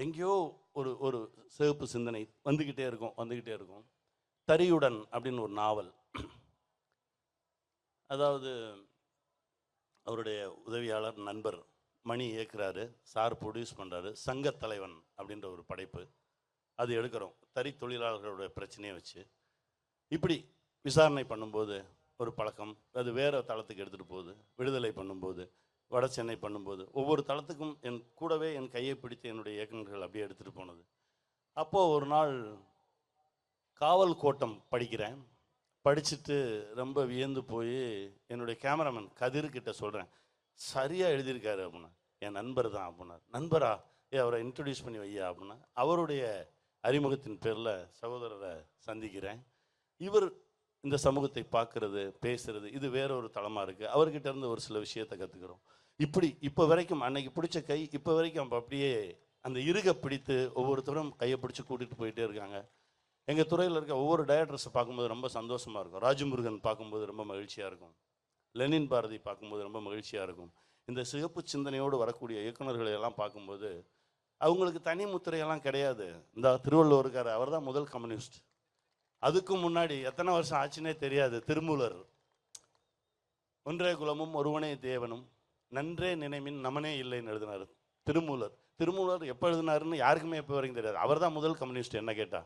எங்கேயோ ஒரு ஒரு சிவப்பு சிந்தனை வந்துக்கிட்டே இருக்கும். தரியுடன் அப்படின்னு ஒரு நாவல். அதாவது அவருடைய உதவியாளர் நண்பர் மணி இயக்குறாரு, சார் ப்ரொடியூஸ் பண்ணுறாரு. சங்கத் தலைவன் அப்படின்ற ஒரு படைப்பு அது எடுக்கிறோம். தறி தொழிலாளர்களுடைய பிரச்சனையை வச்சு இப்படி விசாரணை பண்ணும்போது ஒரு பழக்கம், அது வேறு தளத்துக்கு எடுத்துகிட்டு போகுது. விடுதலை பண்ணும்போது, வட சென்னை பண்ணும்போது, ஒவ்வொரு தளத்துக்கும் என் கூடவே என் கையை பிடித்து என்னுடைய இயக்குநர்கள் அப்படியே எடுத்துகிட்டு போனது. அப்போது ஒரு நாள் காவல் கோட்டம் படிக்கிறேன். படிச்சுட்டு ரொம்ப வியந்து போய் என்னுடைய கேமராமேன் கதிர்கிட்ட சொல்கிறேன், சரியாக எழுதியிருக்காரு அப்படின்னா. என் நண்பர் தான் அப்படின்னார். நண்பரா? அவரை இன்ட்ரடியூஸ் பண்ணி வையா அப்படின்னா. அவருடைய அறிமுகத்தின் பேரில் சகோதரரை சந்திக்கிறேன். இவர் இந்த சமூகத்தை பார்க்கறது, பேசுறது, இது வேற ஒரு தளமாக இருக்குது. அவர்கிட்ட இருந்து ஒரு சில விஷயத்தை கற்றுக்கிறோம். இப்படி இப்போ வரைக்கும் அன்னைக்கு பிடிச்ச கை இப்போ வரைக்கும் அப்படியே அந்த இருக பிடித்து ஒவ்வொருத்தரும் கையை பிடிச்சி கூட்டிகிட்டு போயிட்டே இருக்காங்க. எங்கள் துறையில் இருக்க ஒவ்வொரு டைரக்டர்ஸை பார்க்கும்போது ரொம்ப சந்தோஷமாக இருக்கும். ராஜமுருகன் பார்க்கும்போது ரொம்ப மகிழ்ச்சியாக இருக்கும். லெனின் பாரதி பார்க்கும்போது ரொம்ப மகிழ்ச்சியாக இருக்கும். இந்த சிகப்பு சிந்தனையோடு வரக்கூடிய இயக்குநர்களை எல்லாம் பார்க்கும்போது அவங்களுக்கு தனி முத்திரையெல்லாம் கிடையாது. இந்த திருவள்ளுவர் இருக்கார், அவர் தான் முதல் கம்யூனிஸ்ட். அதுக்கு முன்னாடி எத்தனை வருஷம் ஆச்சுன்னே தெரியாது. திருமூலர், ஒன்றே குலமும் ஒருவனே தேவனும் நன்றே நினைமின் நமனே இல்லைன்னு எழுதினார் திருமூலர். திருமூலர் எப்போ எழுதினாருன்னு யாருக்குமே எப்போ வரைக்கும் தெரியாது. அவர் தான் முதல் கம்யூனிஸ்ட் என்ன கேட்டா.